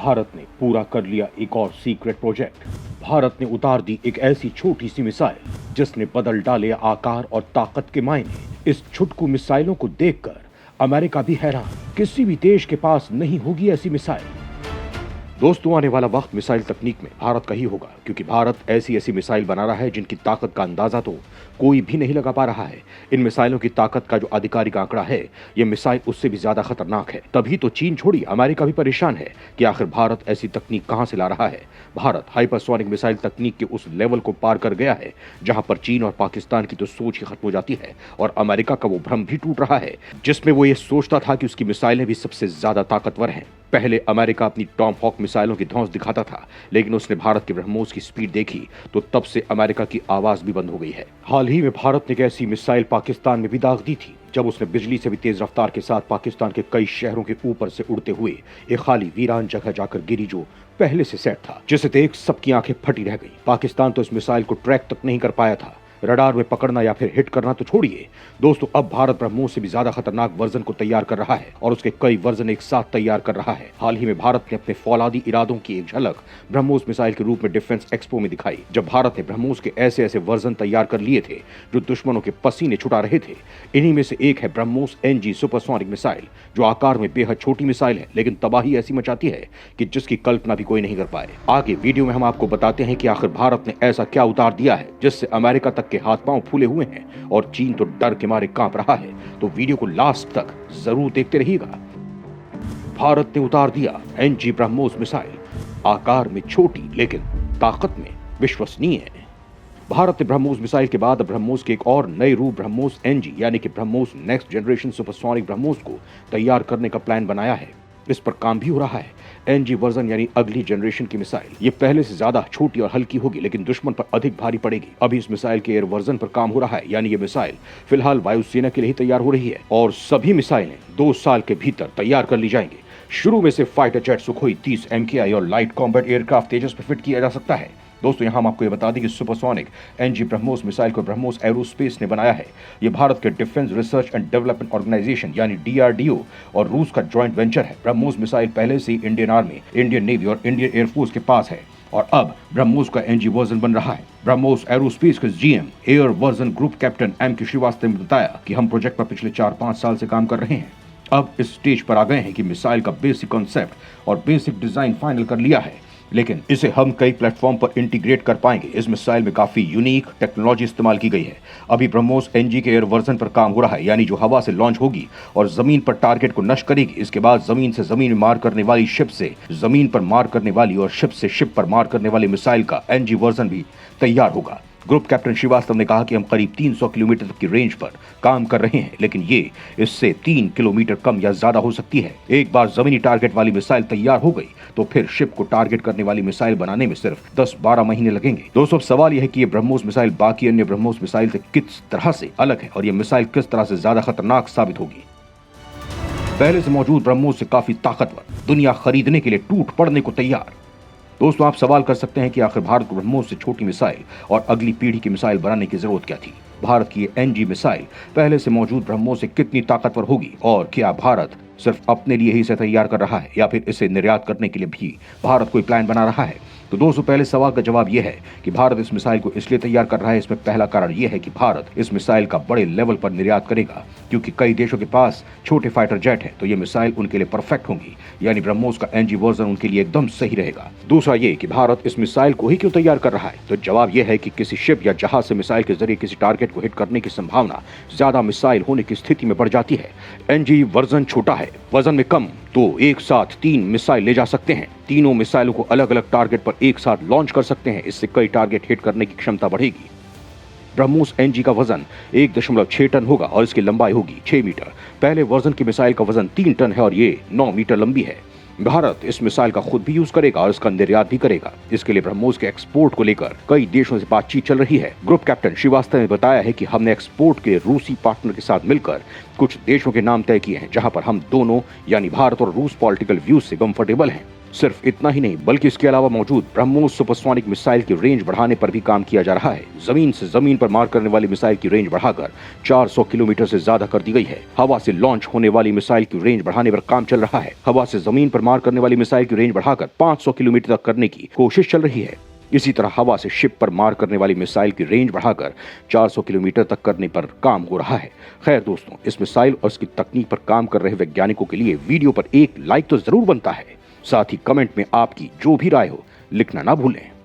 भारत ने पूरा कर लिया एक और सीक्रेट प्रोजेक्ट। भारत ने उतार दी एक ऐसी छोटी सी मिसाइल जिसने बदल डाले आकार और ताकत के मायने। इस छुटकू मिसाइलों को देखकर अमेरिका भी हैरान, किसी भी देश के पास नहीं होगी ऐसी मिसाइल। दोस्तों, आने वाला वक्त मिसाइल तकनीक में भारत का ही होगा, क्योंकि भारत ऐसी ऐसी मिसाइल बना रहा है जिनकी ताकत का अंदाजा तो कोई भी नहीं लगा पा रहा है। इन मिसाइलों की ताकत का जो आधिकारिक आंकड़ा है, ये मिसाइल उससे भी ज्यादा खतरनाक है। तभी तो चीन छोड़ी अमेरिका भी परेशान है कि आखिर भारत ऐसी तकनीक कहां से ला रहा है। भारत हाइपरसोनिक मिसाइल तकनीक के उस लेवल को पार कर गया है जहां पर चीन और पाकिस्तान की तो सोच ही खत्म हो जाती है और अमेरिका का वो भ्रम भी टूट रहा है जिसमें वो ये सोचता था कि उसकी मिसाइलें भी सबसे ज्यादा ताकतवर हैं। पहले अमेरिका अपनी टॉम हॉक मिसाइलों की धौंस दिखाता था, लेकिन उसने भारत के ब्रह्मोस की स्पीड देखी तो तब से अमेरिका की आवाज भी बंद हो गई है। हाल ही में भारत ने एक ऐसी मिसाइल पाकिस्तान में भी दाग दी थी जब उसने बिजली से भी तेज रफ्तार के साथ पाकिस्तान के कई शहरों के ऊपर से उड़ते हुए एक खाली वीरान जगह जाकर गिरी जो पहले से सेट था, जिसे देख सबकी आंखें फटी रह गई। पाकिस्तान तो इस मिसाइल को ट्रैक तक नहीं कर पाया था, रडार में पकड़ना या फिर हिट करना तो छोड़िए। दोस्तों, अब भारत ब्रह्मोस से भी ज्यादा खतरनाक वर्जन को तैयार कर रहा है और उसके कई वर्जन एक साथ तैयार कर रहा है। हाल ही में भारत ने अपने फौलादी इरादों की एक झलक ब्रह्मोस मिसाइल के रूप में डिफेंस एक्सपो में दिखाई, जब भारत ने ब्रह्मोस के ऐसे ऐसे वर्जन तैयार कर लिए थे जो दुश्मनों के पसीने छुटा रहे थे। इन्हीं में से एक है ब्रह्मोस NG सुपरसोनिक मिसाइल, जो आकार में बेहद छोटी मिसाइल है लेकिन तबाही ऐसी मचाती है कि जिसकी कल्पना भी कोई नहीं कर पाए। आगे वीडियो में हम आपको बताते हैं कि आखिर भारत ने ऐसा क्या उतार दिया है जिससे अमेरिका तक के हाथ पांव फूले हुए हैं और चीन तो डर के मारे कांप रहा है। तो वीडियो को लास्ट तक जरूर देखते रहिएगा। भारत ने उतार दिया NG ब्रह्मोस मिसाइल, आकार में छोटी लेकिन ताकत में विश्वसनीय है। भारत ने ब्रह्मोस मिसाइल के बाद ब्रह्मोस के एक और नए रूप ब्रह्मोस NG यानी कि BrahMos next generation supersonic BrahMos को तैयार करने का प्लान बनाया है। इस पर काम भी हो रहा है। NG वर्जन यानी अगली जनरेशन की मिसाइल ये पहले से ज्यादा छोटी और हल्की होगी, लेकिन दुश्मन पर अधिक भारी पड़ेगी। अभी इस मिसाइल के एयर वर्जन पर काम हो रहा है, यानी ये मिसाइल फिलहाल वायुसेना के लिए ही तैयार हो रही है और सभी मिसाइलें 2 साल के भीतर तैयार कर ली जाएंगी। शुरू में से फाइटर जेट सुखोई 30 MKI और लाइट कॉम्बैट एयरक्राफ्ट तेजस पर फिट किया जा सकता है। दोस्तों, यहां हम आपको ये बता दें कि सुपरसोनिक NG ब्रह्मोस मिसाइल को ब्रह्मोस एरोस्पेस ने बनाया है। ये भारत के defence research and development organisation यानी DRDO और रूस का जॉइंट वेंचर है। ब्रह्मोस मिसाइल पहले से ही इंडियन आर्मी, इंडियन नेवी और इंडियन एयरफोर्स के पास है और अब ब्रह्मोस का NG वर्जन बन रहा है। ब्रह्मोस एरोस्पेस के GM air version group captain M.K. Srivastava ने बताया कि हम प्रोजेक्ट पर पिछले 4-5 साल से काम कर रहे हैं। अब इस स्टेज पर आ गए हैं कि मिसाइल का बेसिक कॉन्सेप्ट और बेसिक डिजाइन फाइनल कर लिया है, लेकिन इसे हम कई प्लेटफॉर्म पर इंटीग्रेट कर पाएंगे। इस मिसाइल में काफी यूनिक टेक्नोलॉजी इस्तेमाल की गई है। अभी ब्रह्मोस NG के एयर वर्जन पर काम हो रहा है, यानी जो हवा से लॉन्च होगी और जमीन पर टारगेट को नष्ट करेगी। इसके बाद जमीन से जमीन में मार करने वाली, शिप से जमीन पर मार करने वाली और शिप से शिप पर मार करने वाली मिसाइल का NG वर्जन भी तैयार होगा। ग्रुप कैप्टन श्रीवास्तव ने कहा कि हम करीब 300 किलोमीटर तक की रेंज पर काम कर रहे हैं, लेकिन ये इससे 3 किलोमीटर कम या ज्यादा हो सकती है। एक बार जमीनी टारगेट वाली मिसाइल तैयार हो गई तो फिर शिप को टारगेट करने वाली मिसाइल बनाने में सिर्फ 10-12 महीने लगेंगे। दोस्तों, अब सवाल यह है कि ये ब्रह्मोस मिसाइल बाकी अन्य ब्रह्मोस मिसाइल से किस तरह से अलग है और ये मिसाइल किस तरह से ज्यादा खतरनाक साबित होगी। पहले से मौजूद ब्रह्मोस से काफी ताकतवर, दुनिया खरीदने के लिए टूट पड़ने को तैयार। दोस्तों, आप सवाल कर सकते हैं कि आखिर भारत को ब्रह्मोस से छोटी मिसाइल और अगली पीढ़ी की मिसाइल बनाने की जरूरत क्या थी। भारत की ये NG मिसाइल पहले से मौजूद ब्रह्मोस से कितनी ताकतवर होगी और क्या भारत सिर्फ अपने लिए ही इसे तैयार कर रहा है या फिर इसे निर्यात करने के लिए भी भारत कोई प्लान बना रहा है। तो दोस्तों, पहले सवाल का जवाब यह है कि भारत इस मिसाइल को इसलिए तैयार कर रहा है। इसमें पहला कारण यह है कि भारत इस मिसाइल का बड़े लेवल पर निर्यात करेगा, क्योंकि कई देशों के पास छोटे फाइटर जेट हैं, तो ये मिसाइल उनके लिए परफेक्ट होंगी, यानी ब्रह्मोस का NG वर्जन उनके लिए एकदम सही रहेगा। दूसरा ये कि भारत इस मिसाइल को ही क्यों तैयार कर रहा है, तो जवाब यह है कि किसी शिप या जहाज से मिसाइल के जरिए किसी टारगेट को हिट करने की संभावना ज्यादा मिसाइल होने की स्थिति में बढ़ जाती है। NG वर्जन छोटा है, वजन में कम, तो एक साथ 3 मिसाइल ले जा सकते हैं। तीनों मिसाइलों को अलग अलग टारगेट पर एक साथ लॉन्च कर सकते हैं। इससे कई टारगेट हिट करने की क्षमता बढ़ेगी। ब्रह्मोस NG का वजन 1.6 टन होगा और इसकी लंबाई होगी 6 मीटर। पहले वर्जन की मिसाइल का वजन 3 टन है और ये 9 मीटर लंबी है। भारत इस मिसाइल का खुद भी यूज करेगा और इसका निर्यात भी करेगा। इसके लिए ब्रह्मोस के एक्सपोर्ट को लेकर कई देशों से बातचीत चल रही है। ग्रुप कैप्टन श्रीवास्तव ने बताया है कि हमने एक्सपोर्ट के रूसी पार्टनर के साथ मिलकर कुछ देशों के नाम तय किए हैं जहां पर हम दोनों यानी भारत और रूस पॉलिटिकल व्यूज से कंफर्टेबल हैं। सिर्फ इतना ही नहीं बल्कि इसके अलावा मौजूद ब्रह्मोस सुपरसोनिक मिसाइल की रेंज बढ़ाने पर भी काम किया जा रहा है। जमीन से जमीन पर मार करने वाली मिसाइल की रेंज बढ़ाकर 400 किलोमीटर से ज्यादा कर दी गई है। हवा से लॉन्च होने वाली मिसाइल की रेंज बढ़ाने पर काम चल रहा है। हवा से जमीन पर मार करने वाली मिसाइल की रेंज बढ़ाकर 500 किलोमीटर तक करने की कोशिश चल रही है। इसी तरह हवा से शिप पर मार करने वाली मिसाइल की रेंज बढ़ाकर 400 किलोमीटर तक करने पर काम हो रहा है। खैर दोस्तों, इस मिसाइल और इसकी तकनीक पर काम कर रहे वैज्ञानिकों के लिए वीडियो पर एक लाइक तो जरूर बनता है। साथ ही कमेंट में आपकी जो भी राय हो लिखना ना भूलें।